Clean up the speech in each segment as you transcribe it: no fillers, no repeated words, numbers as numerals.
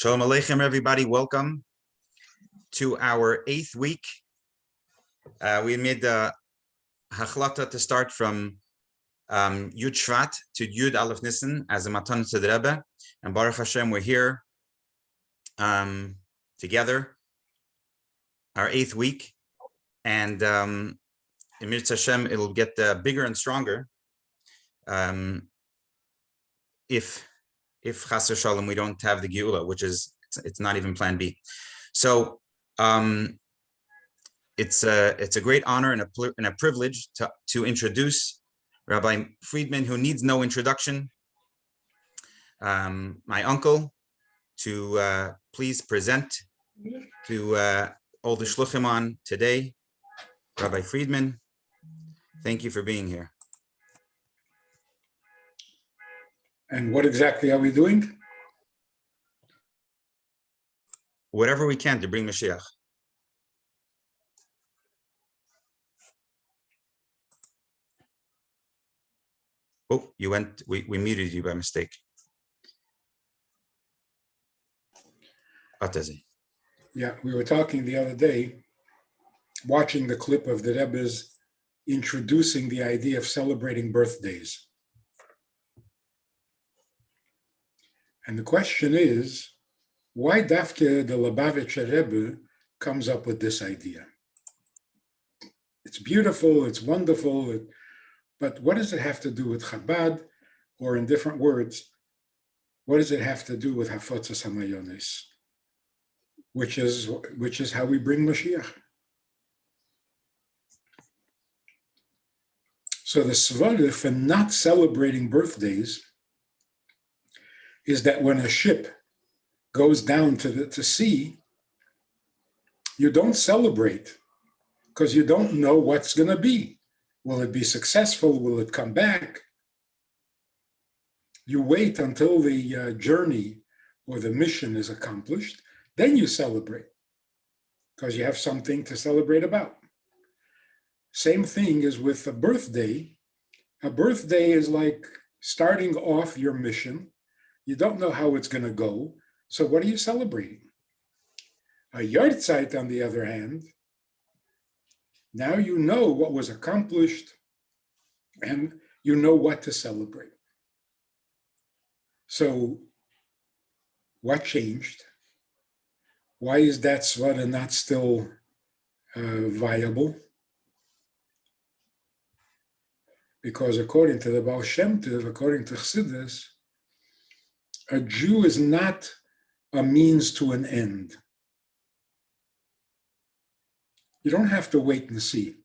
Shalom Aleichem, everybody. Welcome to our 8th week. We made the hachlata to start from Yud Shvat to Yud Aleph Nissan as a matan to the Rebbe. And Baruch Hashem, we're here together, our 8th week. And in Mirz Hashem, it'll get bigger and stronger if Chas v'Shalom we don't have the Geula, which is it's not even Plan B. So it's a great honor and a privilege to introduce Rabbi Friedman, who needs no introduction. My uncle, to please present to all the shluchim on today, Rabbi Friedman. Thank you for being here. And what exactly are we doing? Whatever we can to bring Mashiach. Oh, you went, we muted you by mistake. Yeah, we were talking the other day, watching the clip of the Rebbe's introducing the idea of celebrating birthdays. And the question is, why Dafke the Lubavitcher Rebbe comes up with this idea? It's beautiful, it's wonderful, but what does it have to do with Chabad? Or in different words, what does it have to do with Hafotzas HaMayonis? Which is how we bring Mashiach. So the svara for not celebrating birthdays is that when a ship goes down to sea, you don't celebrate because you don't know what's going to be. Will it be successful? Will it come back? You wait until the journey or the mission is accomplished, then you celebrate because you have something to celebrate about. Same thing is with a birthday. A birthday is like starting off your mission. You don't know how it's going to go. So what are you celebrating? A yahrzeit, on the other hand, now you know what was accomplished and you know what to celebrate. So what changed? Why is that svara not still viable? Because according to the Baal Shem Tov, according to Chassidus, a Jew is not a means to an end. You don't have to wait and see.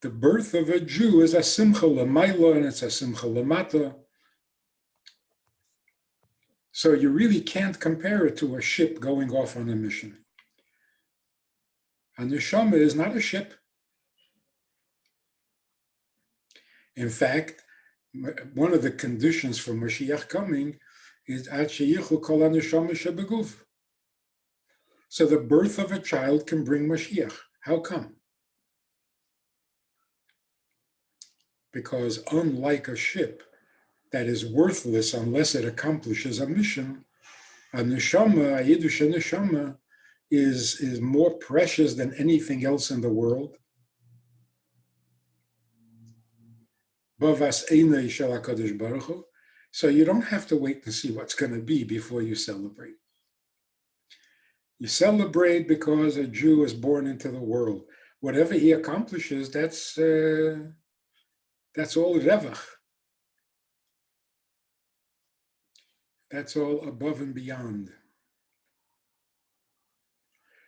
The birth of a Jew is a simcha l'mayla and it's a simcha l'mata. So you really can't compare it to a ship going off on a mission. A neshama is not a ship. In fact, one of the conditions for Mashiach coming is ad sheyichu kol haneshama shebeguf. So the birth of a child can bring Mashiach. How come? Because unlike a ship that is worthless unless it accomplishes a mission, a neshama, a Yiddush neshama, is more precious than anything else in the world. Bavas einay shel HaKadosh Baruch Hu. So you don't have to wait to see what's going to be before you celebrate. You celebrate because a Jew is born into the world. Whatever he accomplishes, that's all revach. That's all above and beyond.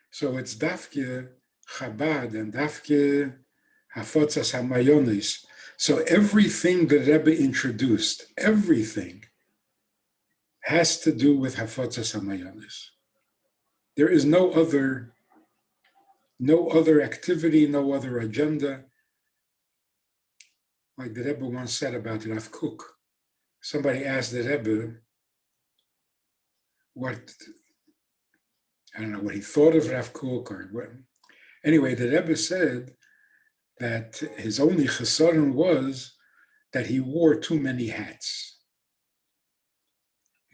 So it's dafke Chabad and dafke Hafotzas HaMayonis. So everything the Rebbe introduced, everything has to do with Hafotzas HaMayonis. There is no other activity, no other agenda. Like the Rebbe once said about Rav Kook. Somebody asked the Rebbe what he thought of Rav Kook or what. Anyway, the Rebbe said that his only chesaron was that he wore too many hats.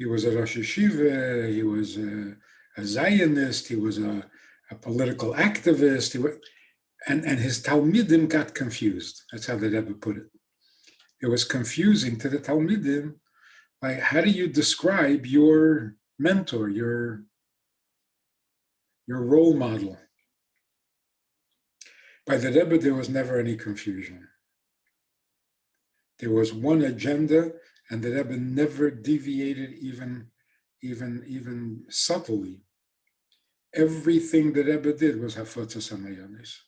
He was a Rosh Yeshiva, he was a Zionist, he was a political activist, and his Talmidim got confused. That's how the Rebbe put it. It was confusing to the Talmidim. Like, how do you describe your mentor, your role model? By the Rebbe, there was never any confusion. There was one agenda, and the Rebbe never deviated even subtly. Everything the Rebbe did was Hafotzas HaMayonis.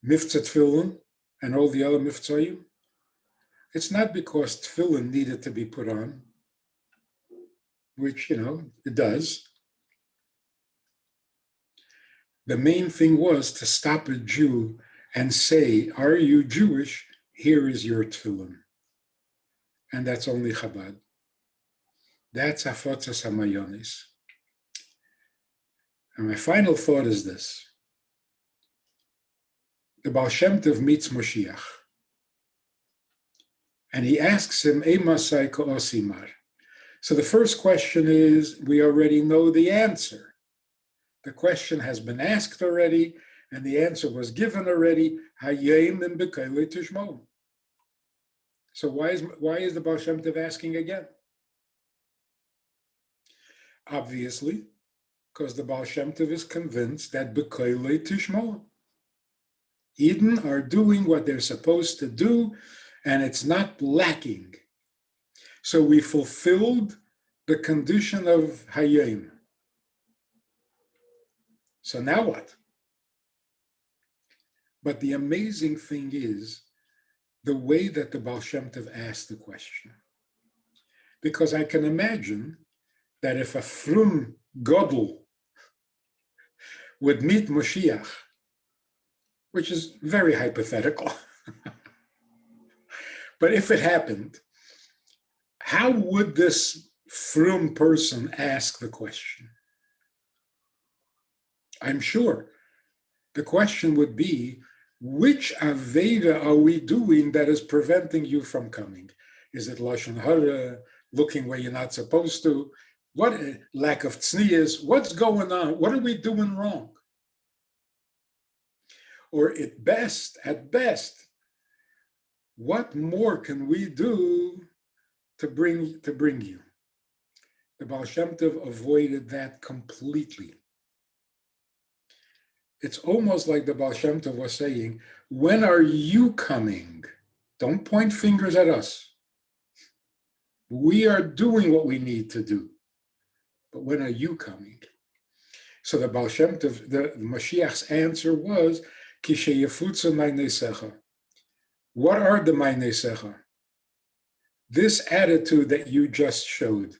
Miftzah Tefillin and all the other Miftzayim, it's not because Tefillin needed to be put on, which, it does. The main thing was to stop a Jew and say, are you Jewish? Here is your tefillin. And that's only Chabad. That's Hafotzas HaMayonis. And my final thought is this. The Baal Shem Tov meets Moshiach. And he asks him, Emasai ko'osimar. So the first question is, we already know the answer. The question has been asked already, and the answer was given already. Hayim and b'kailei tishmo. So why is the Baal Shem Tov asking again? Obviously, because the Baal Shem Tov is convinced that b'kailei tishmo. Eden are doing what they're supposed to do, and it's not lacking. So we fulfilled the condition of Hayim. So now what? But the amazing thing is the way that the Baal Shem Tov asked the question. Because I can imagine that if a frum Godel would meet Moshiach, which is very hypothetical, but if it happened, how would this frum person ask the question? I'm sure the question would be, which Aveda are we doing that is preventing you from coming? Is it Lashon Hara, looking where you're not supposed to? What lack of tznius? What's going on? What are we doing wrong? Or at best, what more can we do to bring you? The Baal Shem Tov avoided that completely. It's almost like the Baal Shem Tov was saying, when are you coming? Don't point fingers at us. We are doing what we need to do. But when are you coming? So the Baal Shem Tov, the Mashiach's answer was, Kishe Yefutza Ma'nei Secha. What are the Ma'nei Secha? This attitude that you just showed.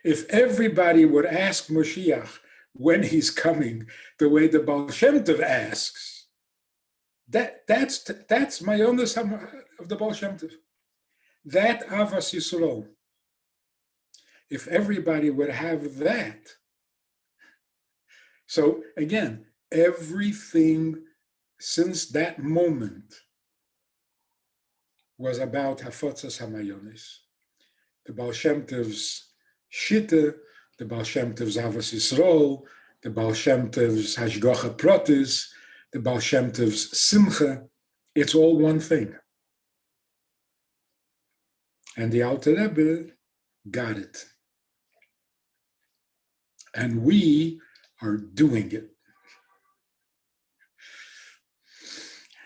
If everybody would ask Mashiach when he's coming the way the Baal Shem Tov asks, that's Mayonis of the Baal Shem Tov. That Avas Yisroel. If everybody would have that. So again, everything since that moment was about Hafotzas HaMayonis. The Baal Shem Tov's Shitte, the Baal Shem Tov's Avas Yisroel, the Baal Shem Tov's Hashgacha Pratis, the Baal Shem Tov's Simcha, it's all one thing. And the Alter Rebbe got it. And we are doing it.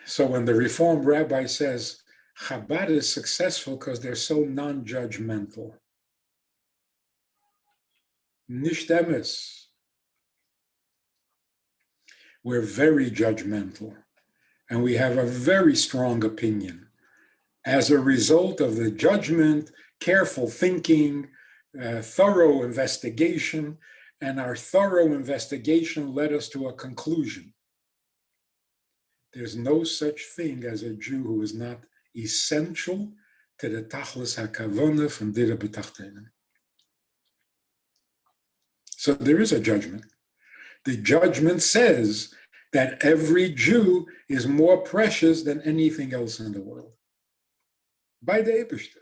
So when the Reformed rabbi says, Chabad is successful because they're so non-judgmental. Nicht emes. We're very judgmental, and we have a very strong opinion. As a result of the judgment, careful thinking, thorough investigation, and our thorough investigation led us to a conclusion. There's no such thing as a Jew who is not essential to the Tachlis HaKavona from Dira B'Tachtenim. So there is a judgment. The judgment says that every Jew is more precious than anything else in the world. By the Eibishter.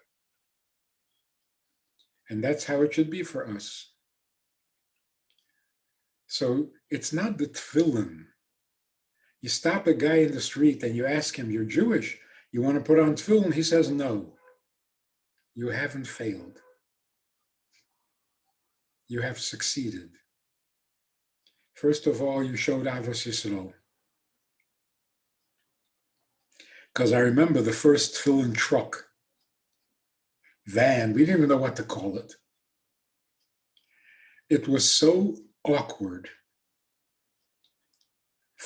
And that's how it should be for us. So it's not the tefillin. You stop a guy in the street and you ask him, you're Jewish, you want to put on tefillin? He says, no. You haven't failed. You have succeeded. First of all, you showed Avos Yisroel. Because I remember the first tefillin truck, van, we didn't even know what to call it. It was so awkward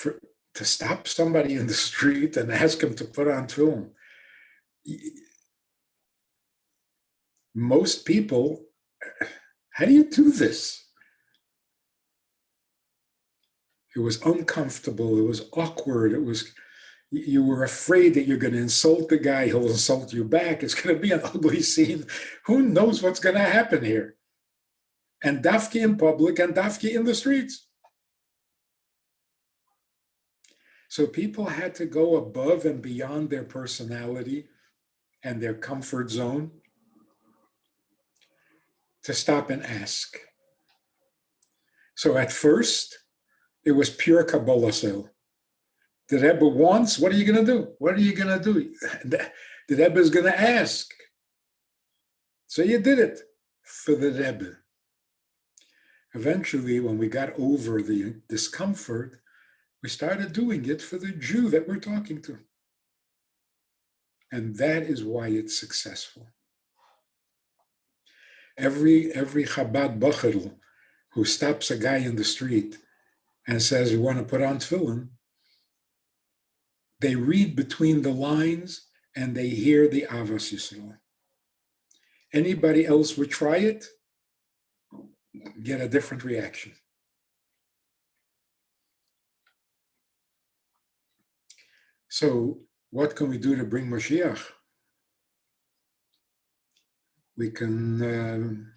to stop somebody in the street and ask him to put on tefillin. Most people, how do you do this? It was uncomfortable. It was awkward. You were afraid that you're going to insult the guy. He'll insult you back. It's going to be an ugly scene. Who knows what's going to happen here? And dafki in public and dafki in the streets. So people had to go above and beyond their personality and their comfort zone to stop and ask. So at first, it was pure Kabbalah sale. The Rebbe wants, what are you going to do? What are you going to do? The Rebbe is going to ask. So you did it for the Rebbe. Eventually, when we got over the discomfort, we started doing it for the Jew that we're talking to. And that is why it's successful. Every Chabad Bachel who stops a guy in the street and says, you want to put on tefillin, they read between the lines and they hear the Avos Yisroel. Anybody else would try it, get a different reaction. So what can we do to bring Mashiach? We can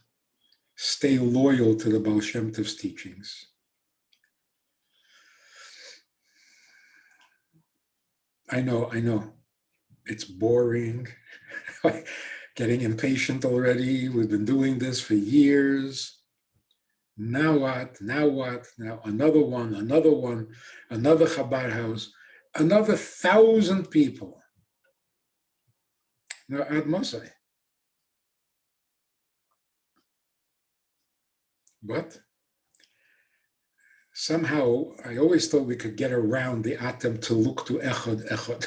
stay loyal to the Baal Shem Tov's teachings. I know, it's boring, getting impatient already. We've been doing this for years. Now what? Now another one, another Chabad house, another 1,000 people. No, Ad Mosai. But somehow, I always thought we could get around the atem to look to echad.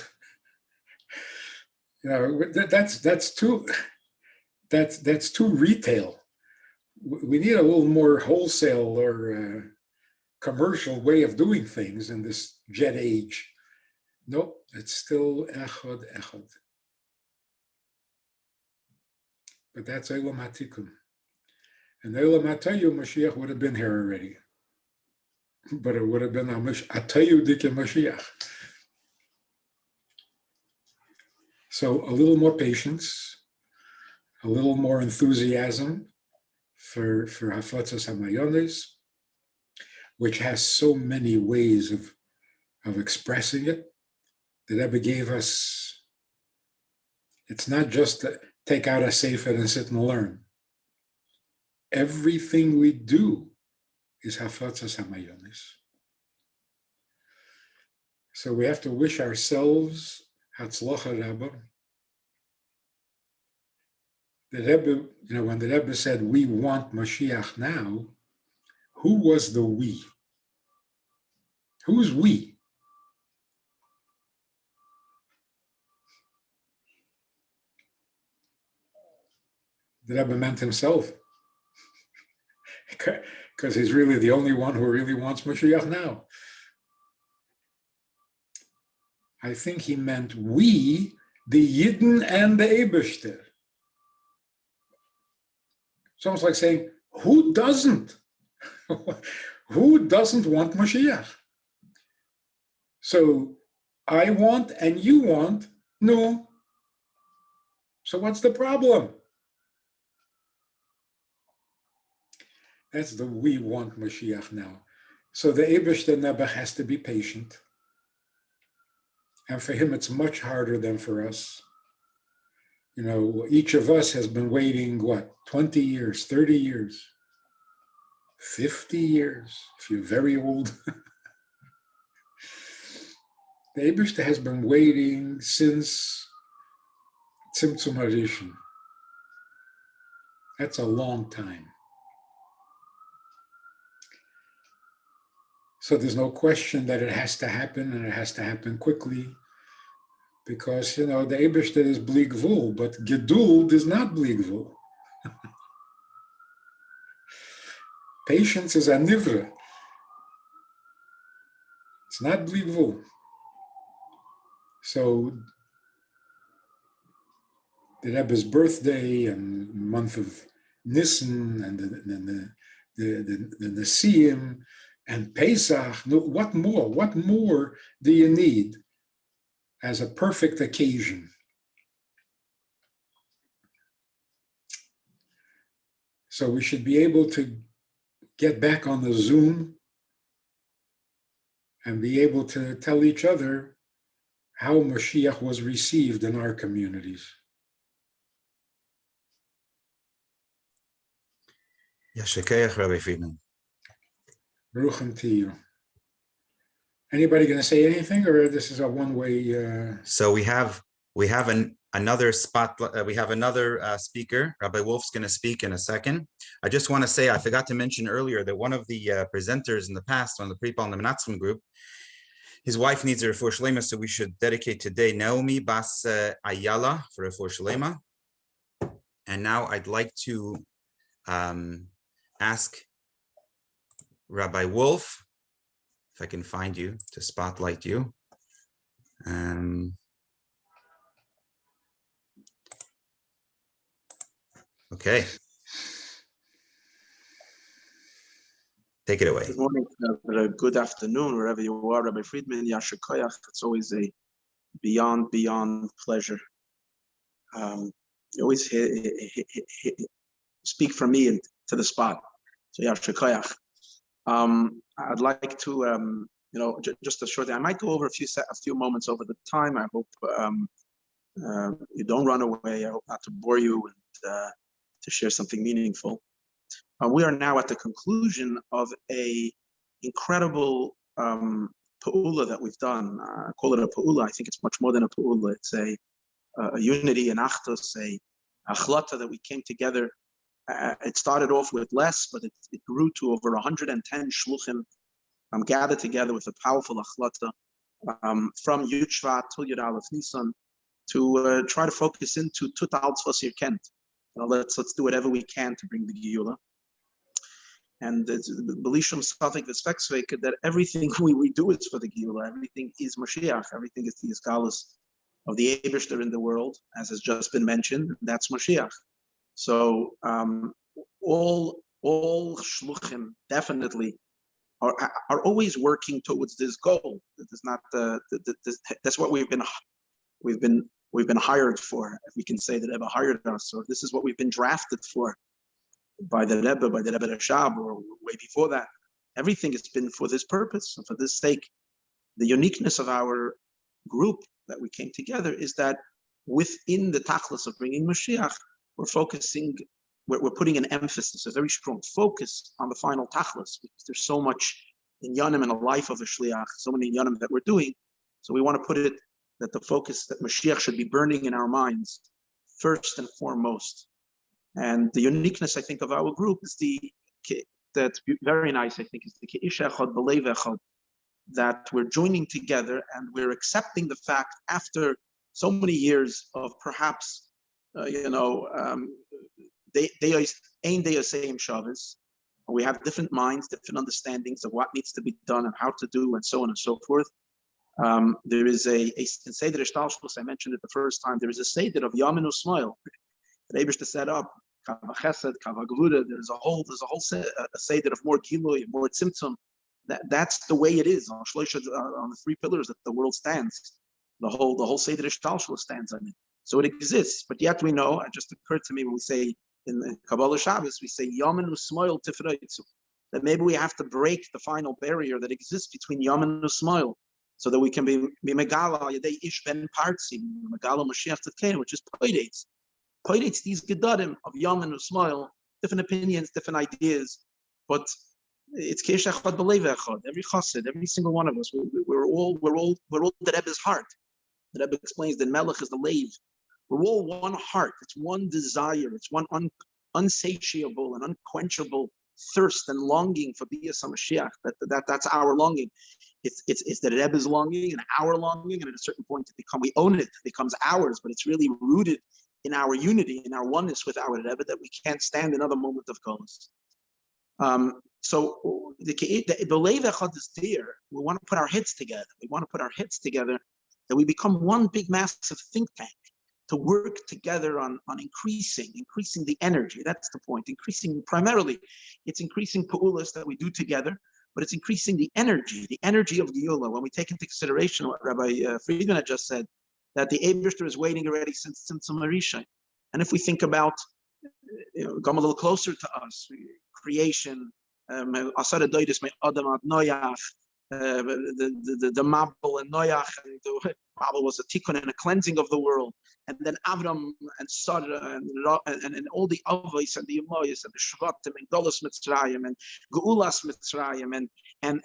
You know, that's too retail. We need a little more wholesale or commercial way of doing things in this jet age. Nope, it's still echad. But that's Olam HaTikun. And Olam HaTayu, Mashiach would have been here already. But it would have been Atayu Dike Mashiach. So a little more patience, a little more enthusiasm for Hafatzas HaMayones, which has so many ways of expressing it. The Rebbe gave us, it's not just to take out a sefer and sit and learn. Everything we do is Hafatzas HaMayones. So we have to wish ourselves Hatzlacha Rabbah. The Rebbe, when the Rebbe said, we want Mashiach now, who was the we? Who's we? The Rebbe meant himself. Because he's really the only one who really wants Mashiach now. I think he meant we, the Yidden and the Eibishter. It's almost like saying, who doesn't? Who doesn't want Mashiach? So I want and you want, no. So what's the problem? That's the we want Mashiach now. So the Eibishter Nebuch has to be patient. And for him, it's much harder than for us. Each of us has been waiting, 20 years, 30 years, 50 years, if you're very old. The Eibishter has been waiting since Tzimtzum Harishon. That's a long time. So there's no question that it has to happen, and it has to happen quickly, because, the Eibishter is bli gvul, but Geduld is not bli gvul. Patience is a nivra. It's not bli gvul. So the Rebbe's birthday and month of Nissan and the Nesiim and Pesach, what more do you need as a perfect occasion? So we should be able to get back on the Zoom and be able to tell each other how Mashiach was received in our communities. Yashikeach, Rabbi Friedman. Baruch to you. Anybody going to say anything, or this is a one-way? So we have another spot. We have another speaker. Rabbi Wolf's going to speak in a second. I just want to say, I forgot to mention earlier that one of the presenters in the past on the Friedman and the Minatzchim group, his wife needs a Refua Shilaima, so we should dedicate today Naomi bas Ayala for Refua Shilaima. And now I'd like to ask Rabbi Wolf, if I can find you, to spotlight you. Okay. Take it away. Good morning, good afternoon, wherever you are, Rabbi Friedman, Yasher Koyach. It's always a beyond pleasure. You always speak from me and to the spot. So Yasher Koyach. I'd like to, just a short. I might go over a few moments over the time. I hope you don't run away. I hope not to bore you and to share something meaningful. We are now at the conclusion of a incredible pa'ula that we've done. I call it a pa'ula. I think it's much more than a pa'ula. It's a unity, an achtos, a achlata that we came together. It started off with less, but it grew to over 110 shluchim gathered together with a powerful achlata from Yud Shvat till Yud Aleph Nissan to try to focus into Tutal Tzvos Yirkent. Let's do whatever we can to bring the Geula. And Belishum Safek V'Sfek that everything we do is for the Geula. Everything is Mashiach. Everything is the Isgalus of the Eibishter in the world, as has just been mentioned. That's Mashiach. So all shluchim definitely are always working towards this goal. That's not that's what we've been hired for. If we can say that Rebbe hired us, or this is what we've been drafted for by the Rebbe Rashab, or way before that. Everything has been for this purpose and for this sake. The uniqueness of our group that we came together is that within the tachlis of bringing Mashiach, we're putting an emphasis, a very strong focus on the final tachlis, because there's so much in Yanim in the life of a shliach, so many Yanim that we're doing. So we want to put it that the focus that Mashiach should be burning in our minds first and foremost. And the uniqueness, I think, of our group is that's very nice, I think, is the Ke'ish Echad B'Lev Echad, that we're joining together and we're accepting the fact after so many years of perhaps, they ain't the same Shabbos. We have different minds, different understandings of what needs to be done and how to do, and so on and so forth. There is a Seder Ishtalshus, I mentioned it the first time. There is a Seder of Yamin Usmail. The Rebbe to set up Kava Chesed, Kava Gvuda. There's a whole Seder of more Gilui, more Tzimtzum. That's the way it is on the three pillars that the world stands. The whole Seder Ishtalshus stands on it. So it exists, but yet we know. It just occurred to me when we say in the Kabbalah Shabbos, we say Yamin Usmail Tifreitzu, that maybe we have to break the final barrier that exists between Yamin and Usmail, so that we can be Megala Yadei Ish Ben Partzi, Megala Mashiach Tzedkein, which is Poidates. Points these gedarim of Yom and Usmail, different opinions, different ideas, but it's Kesh Echad B'Lev Echad. Every chassid, every single one of us, we're all the Rebbe's heart. The Rebbe explains that Melech is the Lev. We're all one heart. It's one desire. It's one unsatiable and unquenchable thirst and longing for B'yas HaMashiach. That's our longing. It's the Rebbe's longing and our longing, and at a certain point we own it. It becomes ours, but it's really rooted in our unity, in our oneness with our Rebbe, that we can't stand another moment of Golos. So the B'Lev Echad is there. We want to put our heads together. We want to put our heads together, that we become one big massive think tank to work together on increasing the energy. That's the point. Primarily, it's increasing Pa'ulas that we do together, but it's increasing the energy of Geula. When we take into consideration what Rabbi Friedman had just said, that the Eibishter is waiting already since Marisha. And if we think about, come a little closer to us, creation, Asar Adoidis, Adam Ad Noyach, the Mabel and Noyach, and the Mabel was a tikkun and a cleansing of the world, and then Avram and Sarah and all the Avos and the Yemoyas and the Shvatim and Golos Mitzrayim and Geulas Mitzrayim and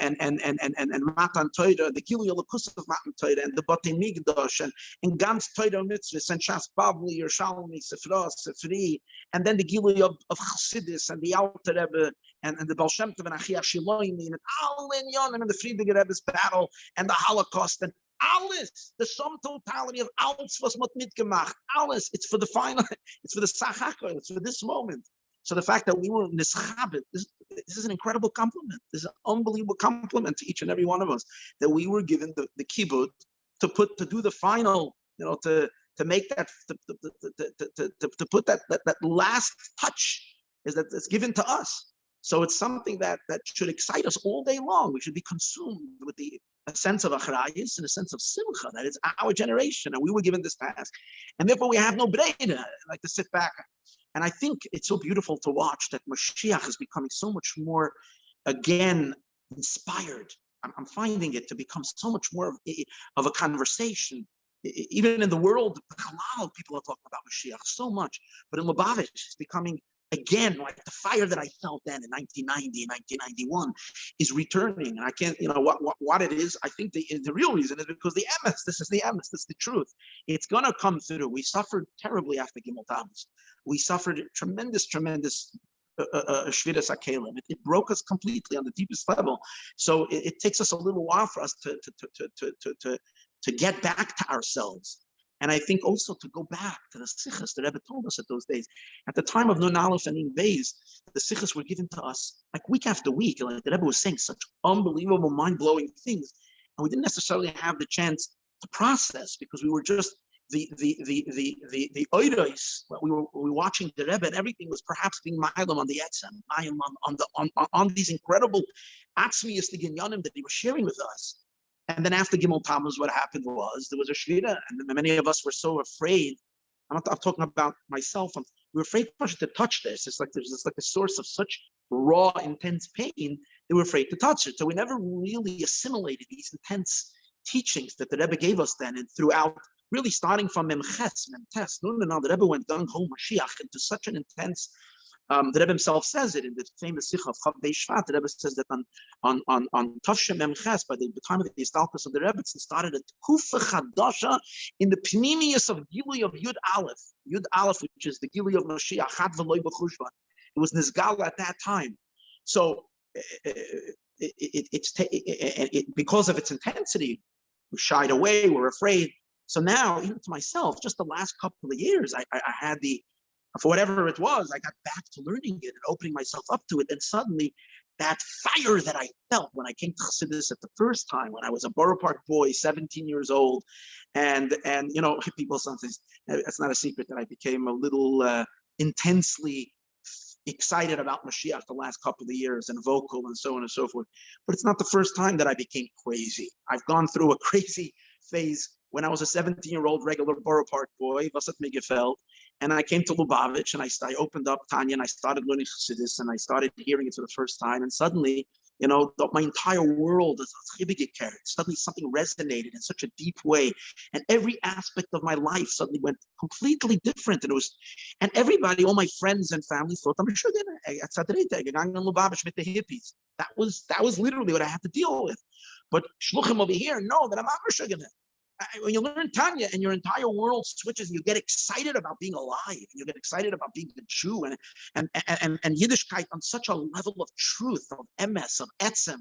Matan Torah, the Gilui Lakus of Matan Torah and the Batei Migdash and Gans Torah Mitzvahs and Shas Bavli, Yerushalmi, Sefra, Sefri, and then the Gilui of Chassidus and the Alter Rebbe and the Baal Shem Tov and Achia Shilaima and all in Yonim and the Friedman Rebbe's battle and the Holocaust and alles, the sum totality of alles was mitgemacht. Alles, it's for the final, it's for the Sachachar, it's for this moment. So the fact that we were nischabed, this is an incredible compliment. This is an unbelievable compliment to each and every one of us, that we were given the kibbutz to do the final, to make that, to put that last touch that's given to us. So it's something that should excite us all day long. We should be consumed with a sense of achrayus and a sense of simcha, that it's our generation and we were given this task. And therefore we have no breida, like to sit back. And I think it's so beautiful to watch that Mashiach is becoming so much more, again, inspired. I'm finding it to become so much more of a conversation. Even in the world, people are talking about Mashiach so much. But in Lubavitch, it's becoming, again, like the fire that I felt then in 1990, 1991 is returning. And I can't, what it is, I think the real reason is because the emes, this is the emes, this is the truth. It's going to come through. We suffered terribly after Gimel Tammuz. We suffered tremendous Shviras HaKelim. It broke us completely on the deepest level. So it takes us a little while for us to get back to ourselves. And I think also to go back to the sichos the Rebbe told us at those days. At the time of Nun Aleph and Nun Beis, the sichos were given to us like week after week. Like the Rebbe was saying such unbelievable, mind-blowing things, and we didn't necessarily have the chance to process because we were just the oiros. We were watching the Rebbe, and everything was perhaps being ma'alam on the etzem, Mayan on these incredible atzmiyistic inyanim that he was sharing with us. And then after Gimel Tammuz, what happened was there was a shvira, and many of us were so afraid. I'm talking about myself. We were afraid to touch this. It's like a source of such raw, intense pain. They were afraid to touch it. So we never really assimilated these intense teachings that the Rebbe gave us then, and throughout, really starting from Memches, Memtes. No, the Rebbe went gung ho Mashiach into such an intense. The Rebbe himself says it in the famous Sikha of Yud Shvat. The Rebbe says that on Tavshem Memches, by the time of the Istalkus of the Rebbe, it started a Kufa Chadasha in the Pnimius of Gilui of Yud Aleph, which is the Gilui of Mashiach, Chad V'Loi B'Chushvan. It was Nizgal at that time. So because of its intensity, we shied away, we're afraid. So now, even to myself, just the last couple of years, I had for whatever it was, I got back to learning it and opening myself up to it. And suddenly that fire that I felt when I came to Chassidus at the first time, when I was a Borough Park boy, 17 years old. And people sometimes, it's not a secret that I became a little intensely excited about Mashiach the last couple of years and vocal and so on and so forth. But it's not the first time that I became crazy. I've gone through a crazy phase when I was a 17-year-old regular Borough Park boy, was at Migefeld, and I came to Lubavitch, and I opened up Tanya, and I started learning Chassidus, and I started hearing it for the first time, and suddenly My entire world is suddenly something resonated in such a deep way, and every aspect of my life suddenly went completely different. And everybody, all my friends and family thought I'm sure the hippies. That was literally what I had to deal with. But shluchim over here know that I'm not. When you learn Tanya and your entire world switches, and you get excited about being alive, and you get excited about being a Jew, and Yiddishkeit on such a level of truth, of emes, of etzem,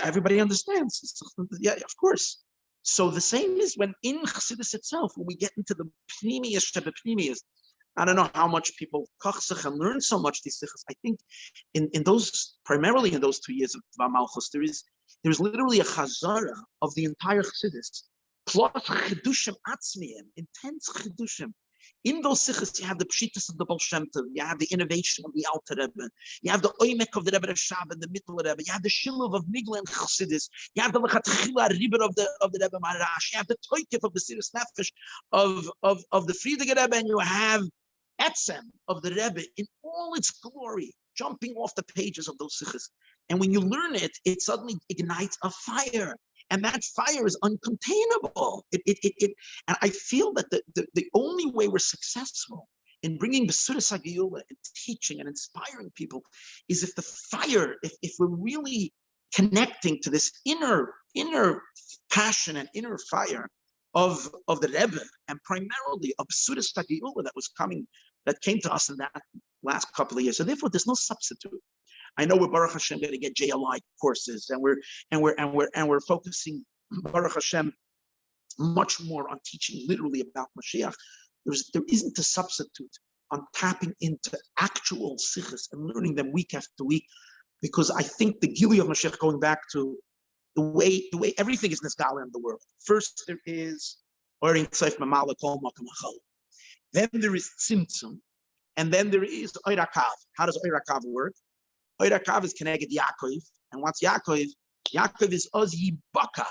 everybody understands. Yeah, of course. So the same is when in Chassidus itself, when we get into the pnimiyas, I don't know how much people kachsach and learn so much these sichos. I think primarily in those 2 years of Dvar Malchus, there's literally a chazara of the entire Chassidus, plus chidushim atzmiyim, intense chidushim. In those sichos, you have the pshitas of the Baal Shem Tov, you have the innovation of the Alter Rebbe, you have the oimek of the Rebbe Rashab and the Mittel Rebbe, you have the shilov of Migla and Chassidus, you have the lechatchila ribbon of the Rebbe Marash, you have the toikif of the Sirus Nefesh of the Friedman Rebbe, and you have etzem of the Rebbe in all its glory, jumping off the pages of those sichos. And when you learn it, it suddenly ignites a fire. And that fire is uncontainable. And I feel that the only way we're successful in bringing Besudas HaGeula and teaching and inspiring people is if the fire, if we're really connecting to this inner passion and inner fire of the Rebbe, and primarily of Besudas HaGeula that came to us in that last couple of years. So therefore, there's no substitute. I know we're Baruch Hashem going to get JLI courses, and we're focusing Baruch Hashem much more on teaching literally about Mashiach. There isn't a substitute on tapping into actual sichos and learning them week after week, because I think the Gili of Mashiach, going back to the way everything is nisgala in the world. First there is Orin Tzayf Mamala Kol Makam Achal. Then there is Tzimtzum, and then there is Oirakav. How does Oirakav work? Oirakav is connected Yaakov, and what's Yaakov? Yaakov is Oz Yibaka.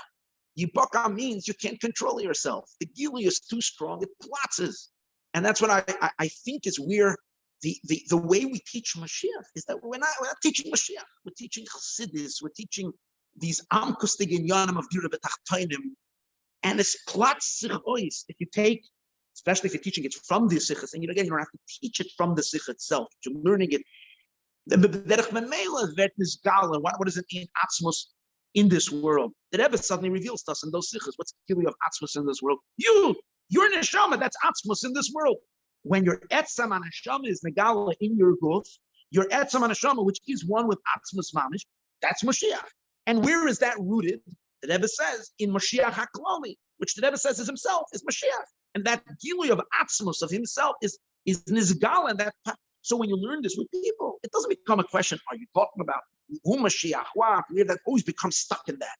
Yibaka means you can't control yourself. The Gili is too strong, it platzes. And that's what I think is where the way we teach Mashiach is that we're not teaching Mashiach, we're teaching Chassidus, we're teaching these Amkustig in Yanim of Dira B'Tachtainim, and it's platz sich ois. If you take, especially if you're teaching it from the sichos, and you don't have to teach it from the sich itself, you're learning it. What does it mean, Atzmos in this world? The Rebbe suddenly reveals to us in those sichos, what's the kili of Atzmos in this world? You're neshama, that's Atzmos in this world. When your etzam neshama is negala in your guf, your etzam neshama, which is one with Atzmos mamish, that's Mashiach. And where is that rooted? The Rebbe says in Mashiach HaKlali, which the Rebbe says is himself, is Mashiach. And that gili of Atzmos of himself is nizgala, and that. So when you learn this with people, it doesn't become a question, are you talking about who Mashiach, what? That always becomes stuck in that.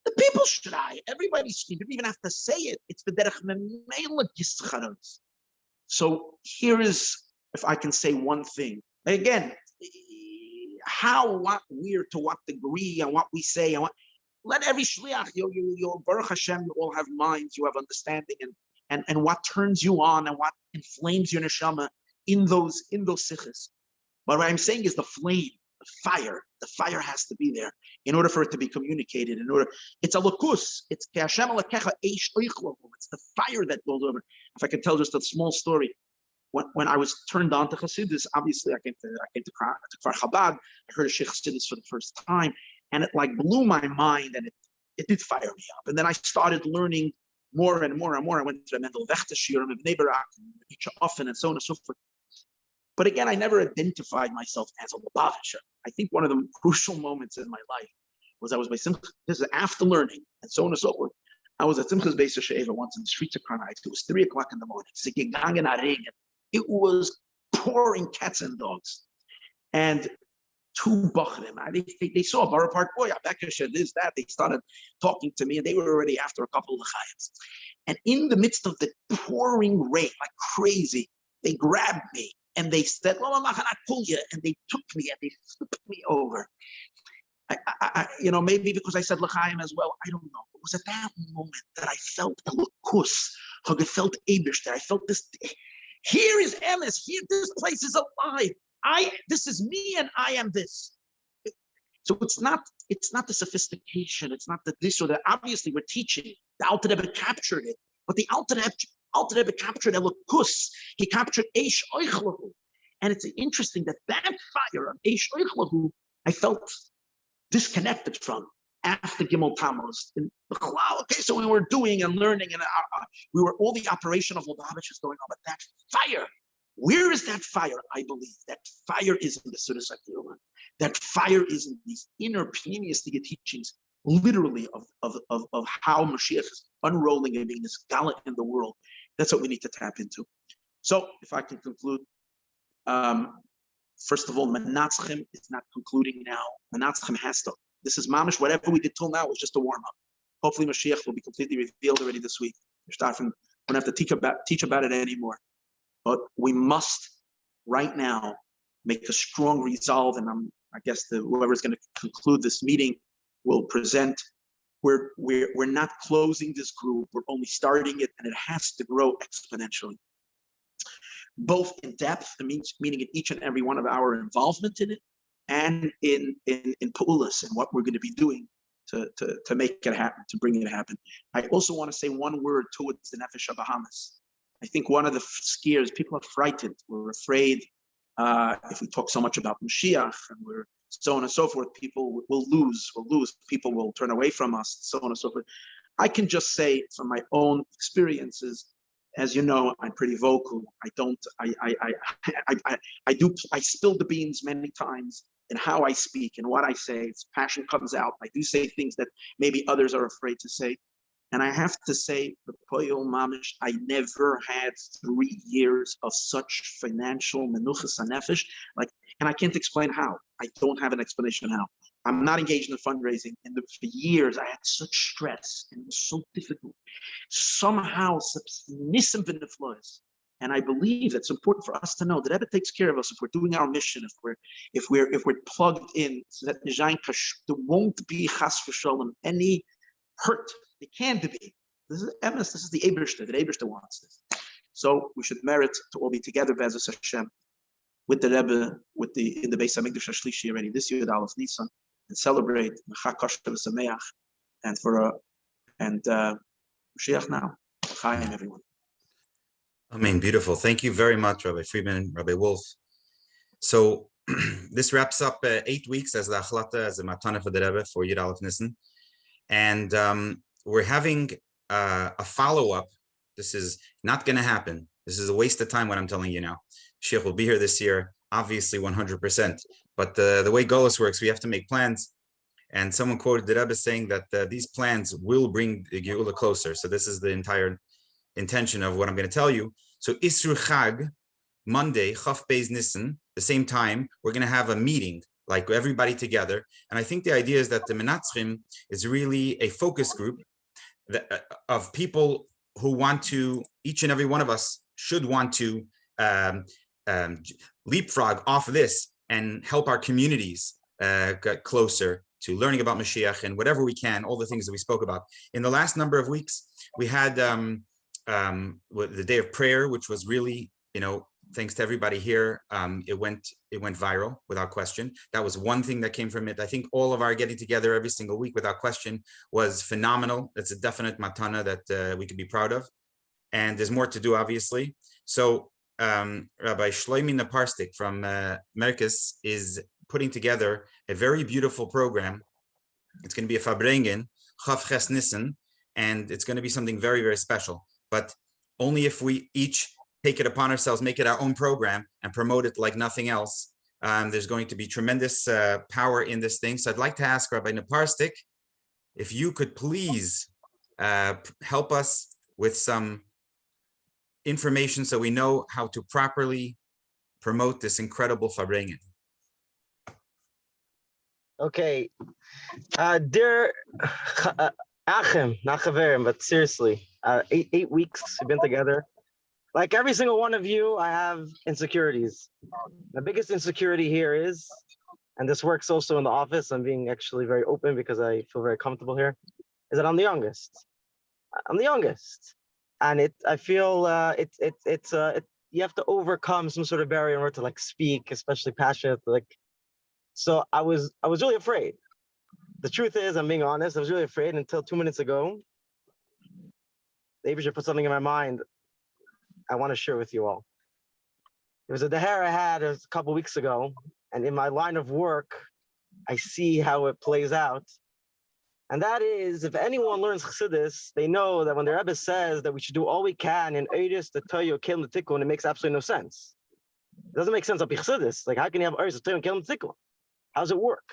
The people should everybody's, you don't even have to say it. It's the derech memela gischaros. So here is, if I can say one thing, again, how, what, where, to what degree, and what we say, and what, let every shliach, your Baruch Hashem, you all have minds, you have understanding, and what turns you on, and what inflames your neshama in those sichos. But what I'm saying is the flame, the fire has to be there in order for it to be communicated. It's a lukus. It's it's the fire that goes over. If I can tell just a small story, when I was turned on to Chassidus, obviously I came to Kfar Chabad. I heard a Sheikh Chassidus for the first time, and it like blew my mind, and it did fire me up. And then I started learning more and more and more. I went to the Mendel Vechter Shiurim of Bnei Barak, and often, and so on and so forth. But again, I never identified myself as a Lubavitcher. I think one of the crucial moments in my life was I was by Simcha. This is after learning, and so on and so forth. I was at Simcha's Beis Sheva once in the streets of Karnai. It was 3 o'clock in the morning. It was pouring cats and dogs. And 2 bachrim, they saw a Borough Park boy, Abekasha, this, that. They started talking to me, and they were already after a couple of l'chayim. And in the midst of the pouring rain, like crazy, they grabbed me and they said, and they took me and they flipped me over. Maybe because I said l'chayim as well, I don't know. It was at that moment that I felt a lukus, I felt ebish, that I felt this. Here is Emes. Here, this place is alive. This is me, and I am this. So it's not the sophistication, it's not the this or that. Obviously, we're teaching. The Alter Rebbe captured it, but the Alter Rebbe captured Elokus. He captured Eish Oichlahu. And it's interesting that fire of Eish Oichlahu, I felt disconnected from after Gimel Tammuz. Okay, so we were doing and learning, and we were all the operation of Lubavitch is going on, but that fire, where is that fire? I believe that fire is in the Sudas HaKirah. That fire is in these inner Pneumius teachings, literally of how Mashiach is unrolling and being this gala in the world. That's what we need to tap into. So, if I can conclude, first of all, Minatzchim is not concluding now. Minatzchim has to. This is mamish. Whatever we did till now was just a warm up. Hopefully, Mashiach will be completely revealed already this week. We don't have to teach about it anymore. But we must right now make a strong resolve, and I guess whoever is going to conclude this meeting will present. We're not closing this group. We're only starting it, and it has to grow exponentially, both in depth, meaning in each and every one of our involvement in it, and in Pu'ulas and what we're going to be doing to make it happen, to bring it happen. I also want to say one word towards the Nefesh HaBahamas. I think one of the scares, people are frightened. We're afraid if we talk so much about Mashiach and we're so on and so forth, people will lose. People will turn away from us, so on and so forth. I can just say from my own experiences, as you know, I'm pretty vocal. I spill the beans many times in how I speak and what I say. Passion comes out. I do say things that maybe others are afraid to say. And I have to say, the Poyol Mamish, I never had 3 years of such financial menuchas hanefesh. And I can't explain how. I don't have an explanation how. I'm not engaged in fundraising. And for years, I had such stress, and it was so difficult. Somehow, nisim v'neflois. And I believe it's important for us to know that Rebbe takes care of us if we're doing our mission, if we're plugged in, so that there won't be chas v'sholem any hurt. It can't be. This is emes. This is the Eibishter. The Eibishter wants this. So we should merit to all be together, Be'ezus Hashem, with the Rebbe, in the Beis Hamikdash Shlishi already this Yud Aleph Nissan, and celebrate Chag Kosher V'Sameach, and Mashiach now. Chaim, everyone. Amen. Beautiful. Thank you very much, Rabbi Friedman, Rabbi Wolf. So this wraps up 8 weeks as the Achlata, as the Matana for the Rebbe for Yud Aleph Nissan. And we're having a follow-up. This is not going to happen. This is a waste of time, what I'm telling you now. Sheikh will be here this year, obviously 100%. But the way Golos works, we have to make plans. And someone quoted the Rebbe saying that these plans will bring the Geula closer. So this is the entire intention of what I'm going to tell you. So Isru Chag, Monday, Chaf Beis Nisan, the same time, we're going to have a meeting, like everybody together. And I think the idea is that the Minatzchim is really a focus group of people who want to, each and every one of us should want to leapfrog off of this and help our communities get closer to learning about Mashiach and whatever we can, all the things that we spoke about. In the last number of weeks, we had the day of prayer, which was really, thanks to everybody here, it went viral without question. That was one thing that came from it. I think all of our getting together every single week without question was phenomenal. It's a definite matana that we could be proud of. And there's more to do, obviously. So Rabbi Shloimi Naparstik from Merkis is putting together a very beautiful program. It's going to be a Fabrengen, Chav Ches Nissen, and it's going to be something very, very special. But only if we each take it upon ourselves, make it our own program, and promote it like nothing else. There's going to be tremendous power in this thing. So I'd like to ask Rabbi Naparstik, if you could please help us with some information so we know how to properly promote this incredible Fabrengen. Okay, dear Achim, not Chaverim, but seriously, 8 weeks we've been together. Like every single one of you, I have insecurities. The biggest insecurity here is, and this works also in the office, I'm being actually very open because I feel very comfortable here, is that I'm the youngest. I'm the youngest. And I feel you have to overcome some sort of barrier in order to speak, especially passionate. So I was really afraid. The truth is, I'm being honest, I was really afraid until 2 minutes ago. The Abishur put something in my mind I want to share with you all. There was a daher I had a couple weeks ago, and in my line of work, I see how it plays out. And that is, if anyone learns Chassidus, they know that when the Rebbe says that we should do all we can in Eidus to tell you Kelim Tikkun, it makes absolutely no sense. It doesn't make sense up Chassidus. Like, how can you have Eidus to tell you Kelim Tikkun? How does it work?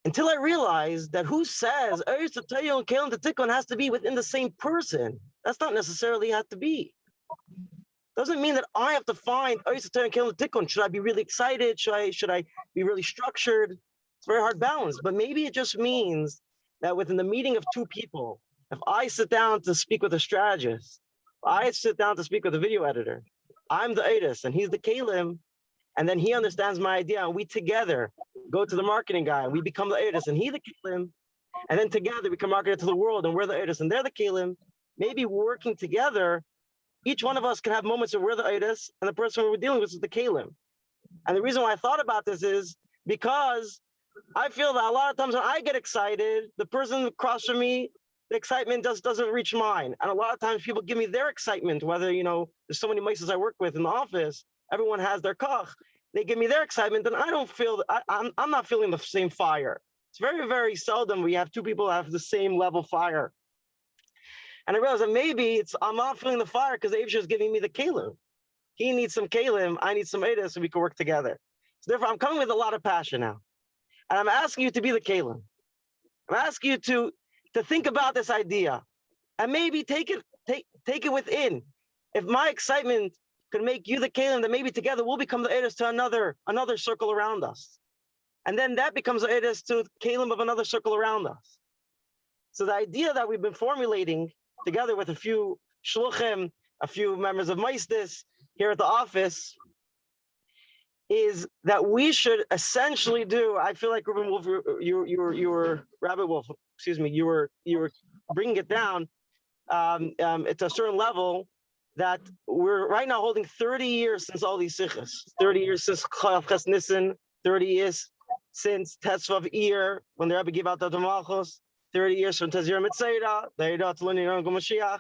Until I realized that who says Eidus to tell you Kelim Tikkun has to be within the same person. That's not necessarily have to be. Doesn't mean that I have to find Eidus to tell you Kelim Tikkun. Should I be really excited? Should I be really structured? It's a very hard balance. But maybe it just means that within the meeting of two people, if I sit down to speak with a strategist, if I sit down to speak with a video editor, I'm the Eidus and he's the Kelim, and then he understands my idea, and we together go to the marketing guy, and we become the Eidus, and he the Kelim, and then together we can market it to the world, and we're the Eidus, and they're the Kelim. Maybe working together, each one of us can have moments where we're the Eidus, and the person we're dealing with is the Kelim. And the reason why I thought about this is because I feel that a lot of times when I get excited, the person across from me, the excitement doesn't reach mine. And a lot of times people give me their excitement, whether, there's so many mices I work with in the office, everyone has their kach. They give me their excitement, and I don't feel, I'm not feeling the same fire. It's very, very seldom we have two people that have the same level fire. And I realized that maybe I'm not feeling the fire because the Abishur is giving me the Kelim. He needs some Kelim, I need some Eidus, so we can work together. So therefore, I'm coming with a lot of passion now. And I'm asking you to be the Kelim. I'm asking you to think about this idea and maybe take it within. If my excitement could make you the Kelim, then maybe together we'll become the Eidus to another circle around us. And then that becomes the Eidus to Kelim of another circle around us. So the idea that we've been formulating together with a few shluchim, a few members of Maistis here at the office, is that we should essentially do. I feel like Reuven Wolf, you were Rabbi Wolf. Excuse me. You were bringing it down. It's a certain level that we're right now holding 30 years since all these sichos. 30 years since Yud Aleph Nissan. 30 years since Tetzvav Iyar when the Rabbi gave out the Malchus. 30 years from Tazir Mitzayda, the Eidah to learning on Mashiach.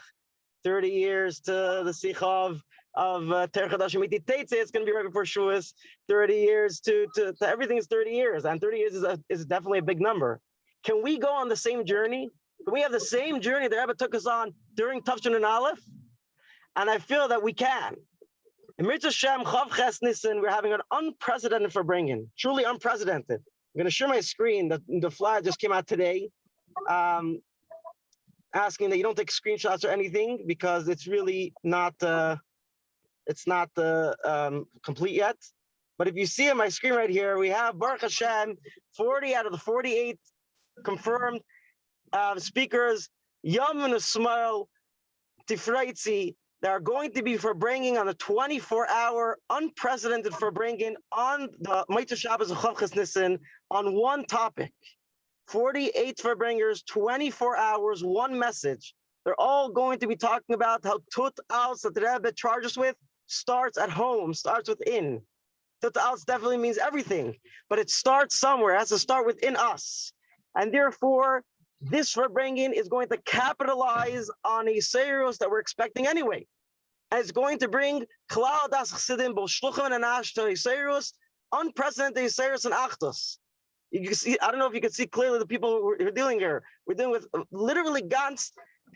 30 years to the Sicha of Ter Chadash Miti Teitze, it's going to be right before Shavuos. 30 years to everything is 30 years, and 30 years is definitely a big number. Can we go on the same journey? Can we have the same journey that Rabbi took us on during Tavshin and Aleph? And I feel that we can. In Mitzvah Shem Chav Ches Nissen, we're having an unprecedented farbrengen, truly unprecedented. I'm going to share my screen. The flyer just came out today, asking that you don't take screenshots or anything because it's really not. It's not complete yet. But if you see on my screen right here, we have Baruch Hashem, 40 out of the 48 confirmed speakers, Yom and Ismail, Tifreitzi, that are going to be bringing on a 24-hour unprecedented bringing on the Motzei Shabbos of Chav Ches Nissen on one topic. 48 bringers, 24 hours, one message. They're all going to be talking about how Tut Alts that the Rebbe charges with starts at home, starts within. Tut Alts definitely means everything, but it starts somewhere. It has to start within us. And therefore, this bringing is going to capitalize on a Yisroel that we're expecting anyway. And it's going to bring Klal Das Chassidim, both Shluchim and Anash, to Yisroel, unprecedented Yisroel and Achdus. You can see, I don't know if you can see clearly the people we're dealing here. We're dealing with literally Gans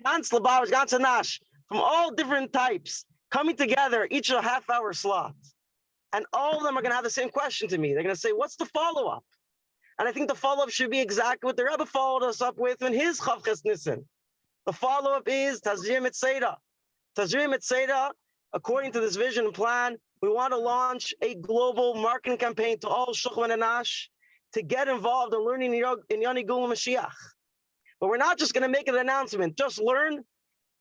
Labavich, Gans Anash, from all different types, coming together, each a half-hour slot. And all of them are going to have the same question to me. They're going to say, what's the follow-up? And I think the follow-up should be exactly what the Rebbe followed us up with in his Chav Ches Nissen. The follow-up is Tazir Mitzayda. Tazir Mitzayda, according to this vision and plan, we want to launch a global marketing campaign to all Shluchim and Anash to get involved in learning in Yoni Gula Mashiach. But we're not just going to make an announcement. Just learn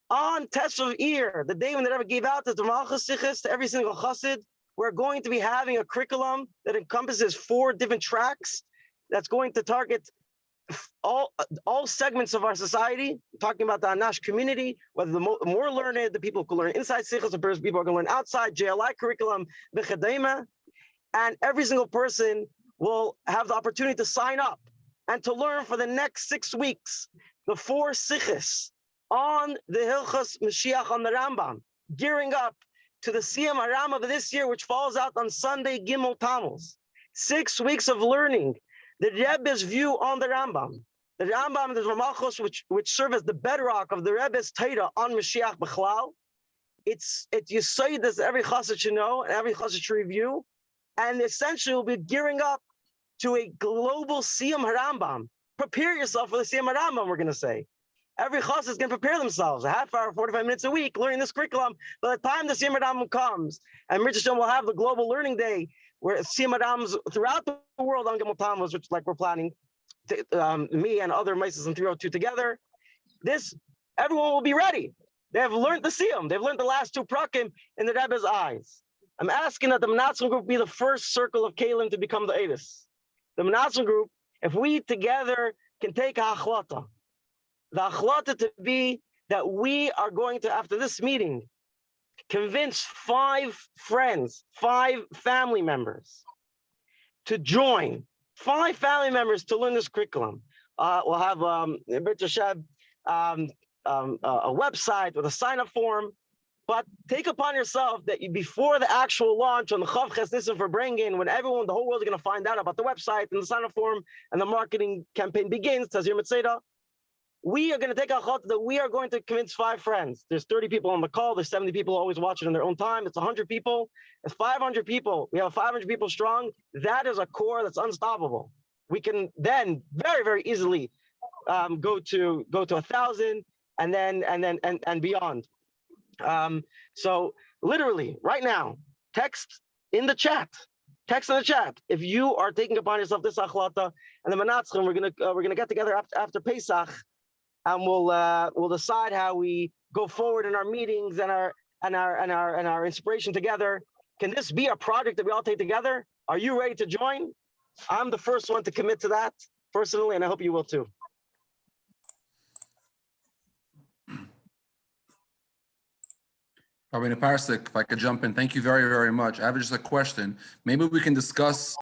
on Tetzvav Iyar, the day when the Rebbe gave out the Malchus Sichos to every single chassid. We're going to be having a curriculum that encompasses 4 different tracks that's going to target all segments of our society, talking about the Anash community, whether the more learned, the people who can learn inside Sichos, the people who can learn outside, JLI curriculum, V'chadema, and every single person will have the opportunity to sign up and to learn for the next 6 weeks the 4 sichos on the Hilchos Mashiach on the Rambam, gearing up to the Siyam Haram of this year, which falls out on Sunday, Gimel Tammuz. 6 weeks of learning the Rebbe's view on the Rambam. The Rambam and the Ramachos, which serve as the bedrock of the Rebbe's Torah on Mashiach B'chlal. You say this every chassid should know and every chassid should review, and essentially we'll be gearing up to a global Siyam Harambam. Prepare yourself for the Siyam Harambam, we're going to say. Every chassid is going to prepare themselves, a half hour, 45 minutes a week, learning this curriculum. By the time the Siyam Harambam comes, and Rich Hashem will have the global learning day, where Siyam Harambams throughout the world on Gimel Tammuz, which like we're planning, me and other Mises in 302 together, everyone will be ready. They have learned the Siyam. They've learned the last 2 prakim in the Rebbe's eyes. I'm asking that the Minatzchim group be the first circle of Kalim to become the Eidus. The Minatzchim group, if we together can take a achlata, the achlata to be that we are going to, after this meeting, convince 5 friends, 5 family members to join, 5 family members to learn this curriculum. We'll have Brit Hashem, a website with a sign-up form, but take upon yourself that before the actual launch on the Chav Ches Nisan for bringing, when everyone, the whole world is going to find out about the website and the sign-up form and the marketing campaign begins, Tazir Mitzeda, we are going to take a chot that we are going to convince 5 friends. There's 30 people on the call. There's 70 people always watching in their own time. It's 100 people. It's 500 people. We have 500 people strong. That is a core that's unstoppable. We can then very, very easily go to 1,000 and beyond. So literally right now, text in the chat. If you are taking upon yourself this achlata, and the Minatzchim, we're gonna get together after Pesach, and we'll decide how we go forward in our meetings and our inspiration together. Can this be a project that we all take together? Are you ready to join? I'm the first one to commit to that personally, and I hope you will too. Rabbi Naparsik, if I could jump in, thank you very, very much. I have just a question. Maybe we can discuss